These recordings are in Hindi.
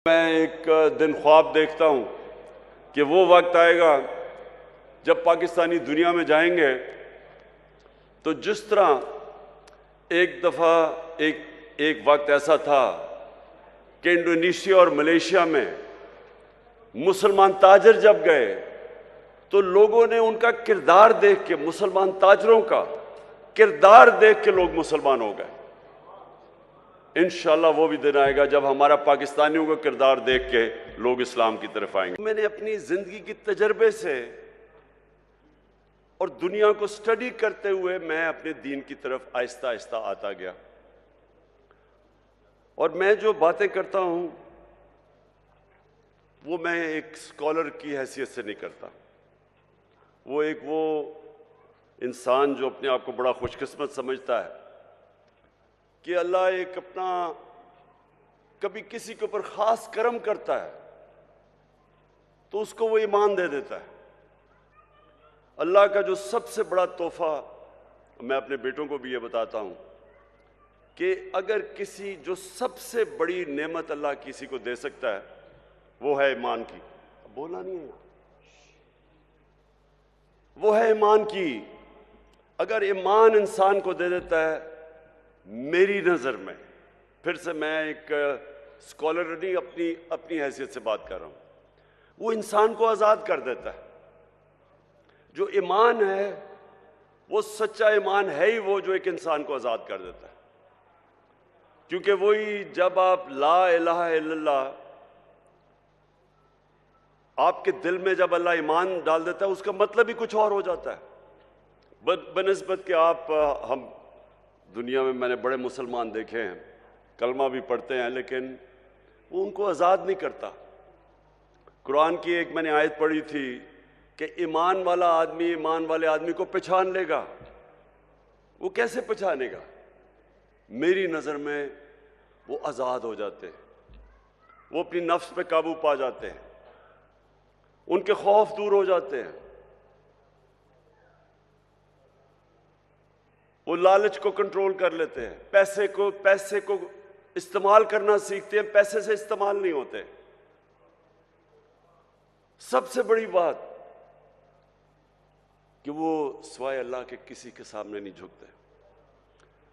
मैं एक दिन ख्वाब देखता हूँ कि वो वक्त आएगा जब पाकिस्तानी दुनिया में जाएंगे तो जिस तरह एक दफ़ा एक वक्त ऐसा था कि इंडोनेशिया और मलेशिया में मुसलमान ताजर जब गए तो लोगों ने उनका किरदार देख के, मुसलमान ताजरों का किरदार देख के लोग मुसलमान हो गए। इंशाल्लाह वो भी दिन आएगा जब हमारा पाकिस्तानियों का किरदार देख के लोग इस्लाम की तरफ आएंगे। मैंने अपनी जिंदगी के तजर्बे से और दुनिया को स्टडी करते हुए मैं अपने दीन की तरफ आहिस्ता आहिस्ता आता गया। और मैं जो बातें करता हूं वो मैं एक स्कॉलर की हैसियत से नहीं करता। वो इंसान जो अपने आप को बड़ा खुशकिस्मत समझता है कि अल्लाह एक अपना कभी किसी के ऊपर खास करम करता है तो उसको वो ईमान दे देता है। अल्लाह का जो सबसे बड़ा तोहफा, मैं अपने बेटों को भी ये बताता हूं कि अगर किसी जो सबसे बड़ी नेमत अल्लाह किसी को दे सकता है वो है ईमान की। बोलना नहीं है, वो है ईमान की। अगर ईमान इंसान को दे देता है, मेरी नज़र में, फिर से मैं एक स्कॉलर नहीं अपनी हैसियत से बात कर रहा हूं, वो इंसान को आज़ाद कर देता है। जो ईमान है वो सच्चा ईमान है ही वो जो एक इंसान को आज़ाद कर देता है। क्योंकि वही जब आप ला इलाहा इल्लल्लाह, आपके दिल में जब अल्लाह ईमान डाल देता है उसका मतलब ही कुछ और हो जाता है। बनिस्बत के हम दुनिया में मैंने बड़े मुसलमान देखे हैं, कलमा भी पढ़ते हैं, लेकिन वो उनको आज़ाद नहीं करता। कुरान की एक मैंने आयत पढ़ी थी कि ईमान वाला आदमी ईमान वाले आदमी को पहचान लेगा। वो कैसे पहचानेगा? मेरी नज़र में वो आज़ाद हो जाते हैं, वो अपनी नफ्स पे काबू पा जाते हैं, उनके खौफ दूर हो जाते हैं, वो लालच को कंट्रोल कर लेते हैं, पैसे को इस्तेमाल करना सीखते हैं, पैसे से इस्तेमाल नहीं होते। सबसे बड़ी बात कि वो सिवाय अल्लाह के किसी के सामने नहीं झुकते।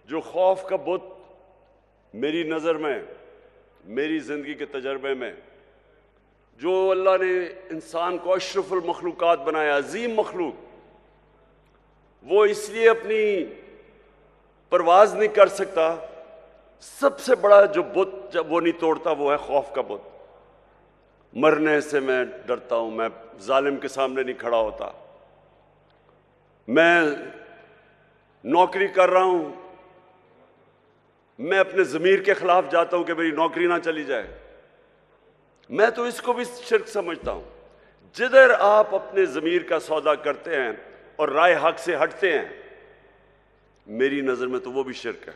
जो खौफ का बुत मेरी नज़र में, मेरी जिंदगी के तजर्बे में, जो अल्लाह ने इंसान को अशरफुल मखलूकात बनाया, अजीम मखलूक, वो इसलिए अपनी परवाज नहीं कर सकता। सबसे बड़ा जो बुत जब वो नहीं तोड़ता वो है खौफ का बुत। मरने से मैं डरता हूं, मैं जालिम के सामने नहीं खड़ा होता। मैं नौकरी कर रहा हूं, मैं अपने ज़मीर के खिलाफ जाता हूं कि मेरी नौकरी ना चली जाए। मैं तो इसको भी शिर्क समझता हूं। जिधर आप अपने ज़मीर का सौदा करते हैं और राय हक से हटते हैं, मेरी नज़र में तो वो भी शिर्क है।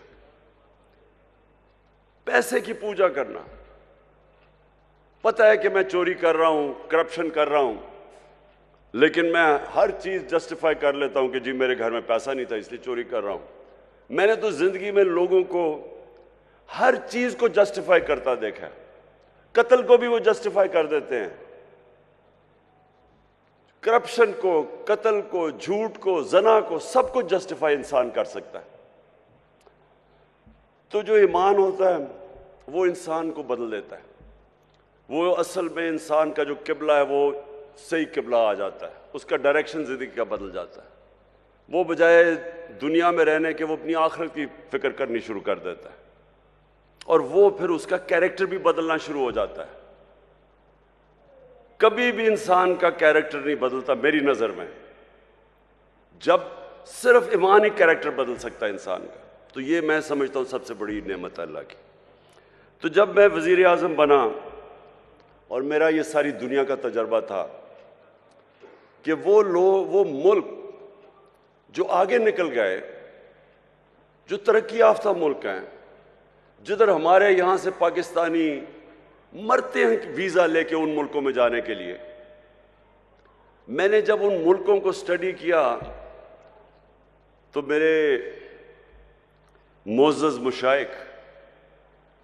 पैसे की पूजा करना, पता है कि मैं चोरी कर रहा हूं, करप्शन कर रहा हूं, लेकिन मैं हर चीज़ जस्टिफाई कर लेता हूं कि जी मेरे घर में पैसा नहीं था इसलिए चोरी कर रहा हूं। मैंने तो ज़िंदगी में लोगों को हर चीज़ को जस्टिफाई करता देखा है। कत्ल को भी वो जस्टिफाई कर देते हैं, करप्शन को, कत्ल को, झूठ को, जना को, सब कुछ जस्टिफाई इंसान कर सकता है। तो जो ईमान होता है वो इंसान को बदल देता है। वो असल में इंसान का जो किबला है वो सही किबला आ जाता है, उसका डायरेक्शन जिंदगी का बदल जाता है। वो बजाय दुनिया में रहने के वो अपनी आखिरत की फिक्र करनी शुरू कर देता है, और वो फिर उसका कैरेक्टर भी बदलना शुरू हो जाता है। कभी भी इंसान का कैरेक्टर नहीं बदलता मेरी नज़र में, जब सिर्फ ईमान ही कैरेक्टर बदल सकता है इंसान का। तो ये मैं समझता हूँ सबसे बड़ी नेमत है अल्लाह की। तो जब मैं वज़ीर आज़म बना और मेरा ये सारी दुनिया का तजर्बा था कि वो मुल्क जो आगे निकल गए, जो तरक्की याफ्ता मुल्क हैं, जिधर हमारे यहाँ से पाकिस्तानी मरते हैं वीज़ा लेके उन मुल्कों में जाने के लिए। मैंने जब उन मुल्कों को स्टडी किया तो मेरे मोअज़्ज़ज़ मुशाइख,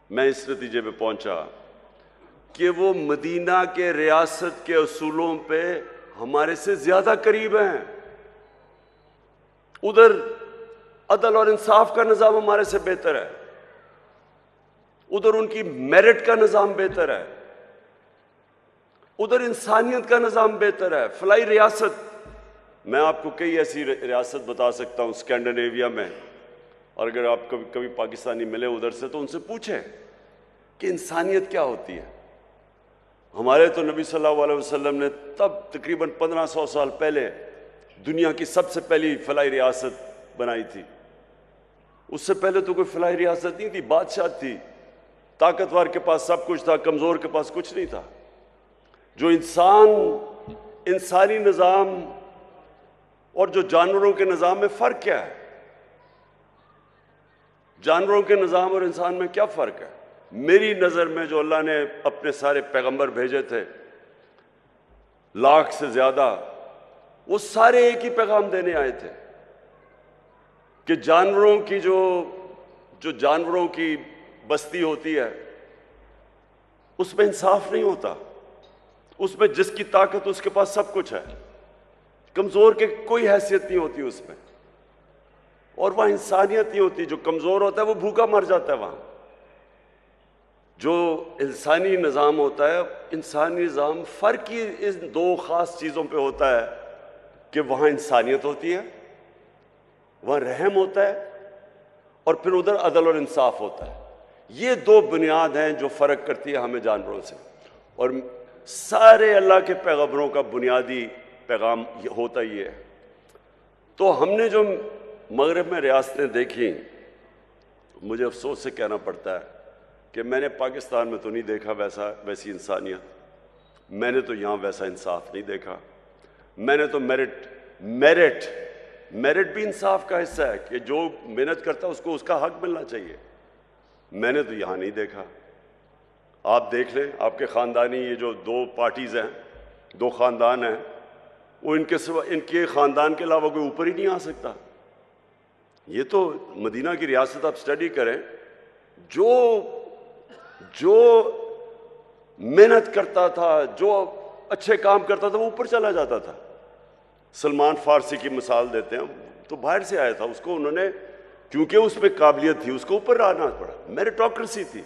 मैं इस नतीजे पे पहुंचा कि वो मदीना के रियासत के असूलों पे हमारे से ज्यादा करीब हैं। उधर अदल और इंसाफ का निज़ाम हमारे से बेहतर है, उधर उनकी मेरिट का निज़ाम बेहतर है, उधर इंसानियत का निज़ाम बेहतर है। फलाई रियासत, मैं आपको कई ऐसी रियासत बता सकता हूँ स्कैंडिनेविया में, और अगर आप कभी कभी पाकिस्तानी मिले उधर से तो उनसे पूछें कि इंसानियत क्या होती है। हमारे तो नबी सल्लल्लाहु अलैहि वसल्लम ने तब तकरीबन 1500 साल पहले दुनिया की सबसे पहली फलाई रियासत बनाई थी। उससे पहले तो कोई फलाई रियासत नहीं थी, बादशाह थी, ताकतवर के पास सब कुछ था, कमज़ोर के पास कुछ नहीं था। जो इंसानी निज़ाम और जो जानवरों के निज़ाम में फ़र्क क्या है? जानवरों के निज़ाम और इंसान में क्या फ़र्क है? मेरी नज़र में जो अल्लाह ने अपने सारे पैगंबर भेजे थे, लाख से ज़्यादा, वो सारे एक ही पैगाम देने आए थे कि जानवरों की जो जानवरों की बस्ती होती है उसमें इंसाफ नहीं होता, उसमें जिसकी ताकत उसके पास सब कुछ है, कमज़ोर के कोई हैसियत नहीं होती उसमें, और वहाँ इंसानियत नहीं होती। जो कमज़ोर होता है वो भूखा मर जाता है। वहाँ जो इंसानी निज़ाम होता है, इंसानी निज़ाम फ़र्क ही इन दो ख़ास चीज़ों पे होता है कि वहाँ इंसानियत होती है, वहाँ रहम होता है, और फिर उधर अदल और इंसाफ होता है। ये दो बुनियाद हैं जो फ़र्क करती है हमें जानवरों से। और सारे अल्लाह के पैगंबरों का बुनियादी पैगाम होता ये है। तो हमने जो मगरब में रियासतें देखी, मुझे अफसोस से कहना पड़ता है कि मैंने पाकिस्तान में तो नहीं देखा वैसी इंसानियत, मैंने तो यहाँ वैसा इंसाफ नहीं देखा। मैंने तो मेरिट भी इंसाफ का हिस्सा है कि जो मेहनत करता है उसको उसका हक मिलना चाहिए, मैंने तो यहाँ नहीं देखा। आप देख लें, आपके ख़ानदानी ये जो दो पार्टीज़ हैं, दो ख़ानदान हैं, वो इनके ख़ानदान के अलावा कोई ऊपर ही नहीं आ सकता। ये तो मदीना की रियासत आप स्टडी करें, जो मेहनत करता था, जो अच्छे काम करता था, वो ऊपर चला जाता था। सलमान फारसी की मिसाल देते हैं, तो बाहर से आया था, उसको उन्होंने क्योंकि उस पर काबिलियत थी उसको ऊपर आना पड़ा, मेरिटोक्रेसी थी,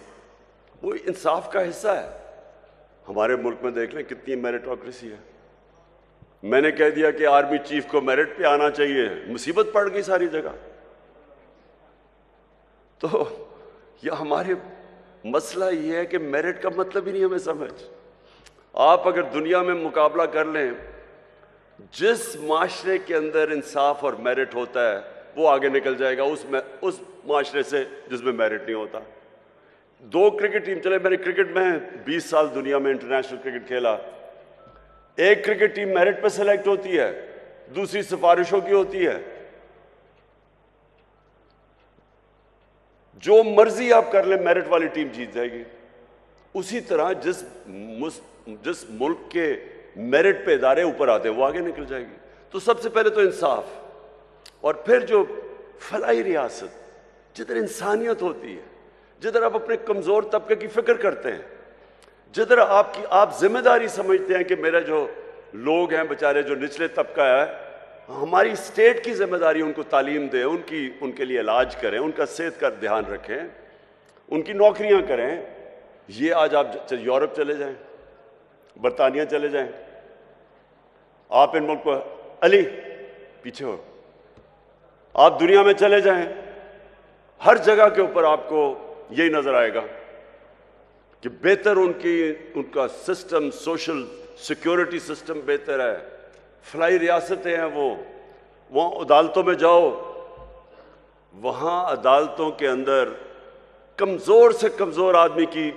वो इंसाफ का हिस्सा है। हमारे मुल्क में देख लें कितनी मेरिटोक्रेसी है। मैंने कह दिया कि आर्मी चीफ को मेरिट पे आना चाहिए, मुसीबत पड़ गई सारी जगह। तो यह हमारे मसला ये है कि मेरिट का मतलब ही नहीं हमें समझ। आप अगर दुनिया में मुकाबला कर लें, जिस माशरे के अंदर इंसाफ और मेरिट होता है वो आगे निकल जाएगा उस माशरे से जिसमें मेरिट नहीं होता। दो क्रिकेट टीम चले, मैंने क्रिकेट में 20 साल दुनिया में इंटरनेशनल क्रिकेट खेला। एक क्रिकेट टीम मेरिट पे सेलेक्ट होती है, दूसरी सिफारिशों की होती है। जो मर्जी आप कर ले, मेरिट वाली टीम जीत जाएगी। उसी तरह जिस मुल्क के मेरिट पे इदारे ऊपर आते हैं वो आगे निकल जाएगी। तो सबसे पहले तो इंसाफ, और फिर जो फलाई रियासत, जिधर इंसानियत होती है, जिधर आप अपने कमज़ोर तबके की फिक्र करते हैं, जिधर आप जिम्मेदारी समझते हैं कि मेरा जो लोग हैं बेचारे, जो निचले तबका है, हमारी स्टेट की जिम्मेदारी उनको तालीम दें, उनके लिए इलाज करें, उनका सेहत का ध्यान रखें, उनकी नौकरियां करें। ये आज आप यूरोप चले जाएं, बरतानिया चले जाएं, आप इन मुल्क को, अली पीछे हो, आप दुनिया में चले जाएं, हर जगह के ऊपर आपको यही नजर आएगा कि बेहतर उनका सिस्टम, सोशल सिक्योरिटी सिस्टम बेहतर है। फलाई रियासतें हैं वो। वहाँ अदालतों में जाओ, वहाँ अदालतों के अंदर कमज़ोर से कमज़ोर आदमी की